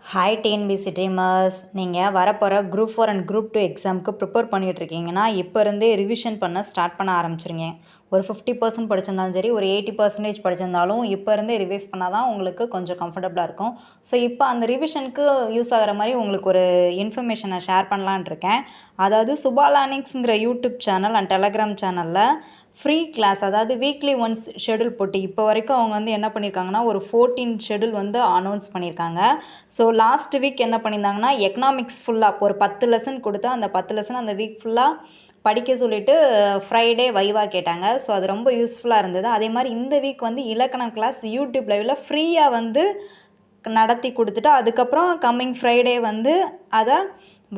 Hi TNPSC dreamers, நீங்கள் வரப்போகிற group 4 and group 2 எக்ஸாமுக்கு ப்ரிப்பேர் பண்ணிகிட்ருக்கீங்கன்னா இப்போ இருந்தே ரிவிஷன் பண்ண ஸ்டார்ட் பண்ண ஆரம்பிச்சிருங்க. ஒரு 50% படிச்சிருந்தாலும் சரி, ஒரு 80% படிச்சிருந்தாலும் இப்போ இருந்தே ரிவைஸ் பண்ணால் தான் உங்களுக்கு கொஞ்சம் கம்ஃபர்டபுளாக இருக்கும். ஸோ இப்போ அந்த ரிவிஷனுக்கு யூஸ் ஆகிற மாதிரி உங்களுக்கு ஒரு இன்ஃபர்மேஷனை ஷேர் பண்ணலான் இருக்கேன். அதாவது சுபாலானிக்ஸுங்கிற யூடியூப் சேனல் அண்ட் டெலகிராம் சேனலில் ஃப்ரீ கிளாஸ், அதாவது வீக்லி ஒன்ஸ் ஷெடியூல் போட்டு இப்போ வரைக்கும் அவங்க என்ன பண்ணியிருக்காங்கன்னா ஒரு 14 ஷெடியூல் அனௌன்ஸ் பண்ணியிருக்காங்க. ஸோ லாஸ்ட் வீக் என்ன பண்ணியிருந்தாங்கன்னா எக்கனாமிக்ஸ் ஃபுல்லாக ஒரு 10 லெசன் கொடுத்து அந்த 10 லெசன் அந்த வீக் ஃபுல்லாக படிக்க சொல்லிவிட்டு ஃப்ரைடே வைவா கேட்டாங்க. ஸோ அது ரொம்ப யூஸ்ஃபுல்லாக இருந்தது. அதே மாதிரி இந்த வீக் இலக்கணம் கிளாஸ் யூடியூப் லைவில் ஃப்ரீயாக நடத்தி கொடுத்துட்டு அதுக்கப்புறம் கம்மிங் ஃப்ரைடே அதை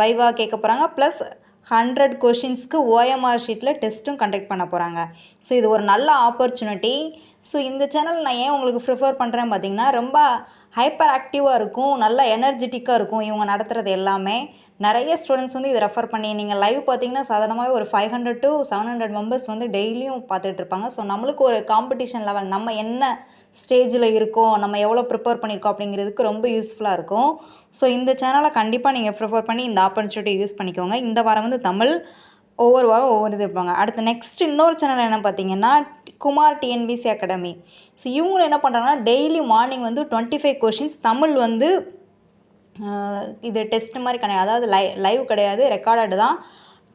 வைவா கேட்க போகிறாங்க. ப்ளஸ் 100 கொஷின்ஸ்க்கு ஓஎம்ஆர் ஷீட்டில் டெஸ்ட்டும் கண்டக்ட் பண்ண போகிறாங்க. ஸோ இது ஒரு நல்ல ஆப்பர்ச்சுனிட்டி. ஸோ இந்த சேனல் நான் ஏன் உங்களுக்கு ப்ரிஃபர் பண்ணுறேன்னு பார்த்தீங்கன்னா, ரொம்ப ஹைப்பர் ஆக்டிவாக இருக்கும், நல்லா எனர்ஜெட்டிக்காக இருக்கும் இவங்க நடத்துகிறது எல்லாமே. நிறைய ஸ்டூடெண்ட்ஸ் இதை ரெஃபர் பண்ணி நீங்கள் லைவ் பார்த்தீங்கன்னா சாதாரணமாகவே ஒரு 500 to 700 மெம்பர்ஸ் டெய்லியும் பார்த்துட்டு இருப்பாங்க. ஸோ நம்மளுக்கு ஒரு காம்படிஷன் லெவல், நம்ம என்ன ஸ்டேஜில் இருக்கோம், நம்ம எவ்வளோ ப்ரிப்பேர் பண்ணியிருக்கோம் அப்படிங்கிறதுக்கு ரொம்ப யூஸ்ஃபுல்லாக இருக்கும். ஸோ இந்த சேனலை கண்டிப்பாக நீங்கள் ப்ரிஃபர் பண்ணி இந்த ஆப்பர்ச்சுனிட்டி யூஸ் பண்ணிக்கோங்க. இந்த வாரம் தமிழ், ஒவ்வொரு வாரம் ஒவ்வொரு இது இருப்பாங்க. அடுத்து நெக்ஸ்ட் இன்னொரு சேனல் என்ன பார்த்தீங்கன்னா குமார் டிஎன்பிசி அகாடமி. ஸோ இவங்களும் என்ன பண்ணுறாங்கன்னா டெய்லி மார்னிங் 25 கொஷின்ஸ் தமிழ் இது டெஸ்ட் மாதிரி அதாவது லைவ் கிடையாது, ரெக்கார்டடு தான்,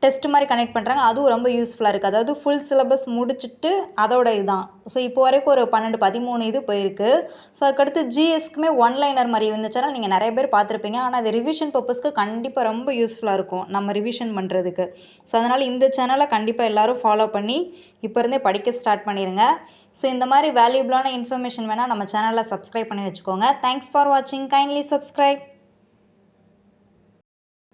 டெஸ்ட் மாதிரி கனெக்ட் பண்ணுறாங்க. அதுவும் ரொம்ப யூஸ்ஃபுல்லாக இருக்குது. அதாவது ஃபுல் சிலபஸ் முடிச்சுட்டு அதோட இதுதான். ஸோ இப்போ வரைக்கும் ஒரு 12-13 இது போயிருக்கு. ஸோ அதுக்கடுத்து ஜிஎஸ்க்குமே ஒன்லைனர் மாதிரி இந்த சேனல் நீங்கள் நிறைய பேர் பார்த்துருப்பீங்க. ஆனால் அது ரிவிஷன் பர்பஸ்க்கு கண்டிப்பாக ரொம்ப யூஸ்ஃபுல்லாக இருக்கும் நம்ம ரிவிஷன் பண்ணுறதுக்கு. ஸோ அதனால் இந்த சேனலை கண்டிப்பாக எல்லோரும் ஃபாலோ பண்ணி இப்போ இருந்தே படிக்க ஸ்டார்ட் பண்ணிடுங்க. ஸோ இந்த மாதிரி வேல்யூபிளான இன்ஃபர்மேஷன் வேணால் நம்ம சேனலில் சப்ஸ்கிரைப் பண்ணி வச்சுக்கோங்க. தேங்க்ஸ் ஃபார் வாட்சிங். Kindly subscribe.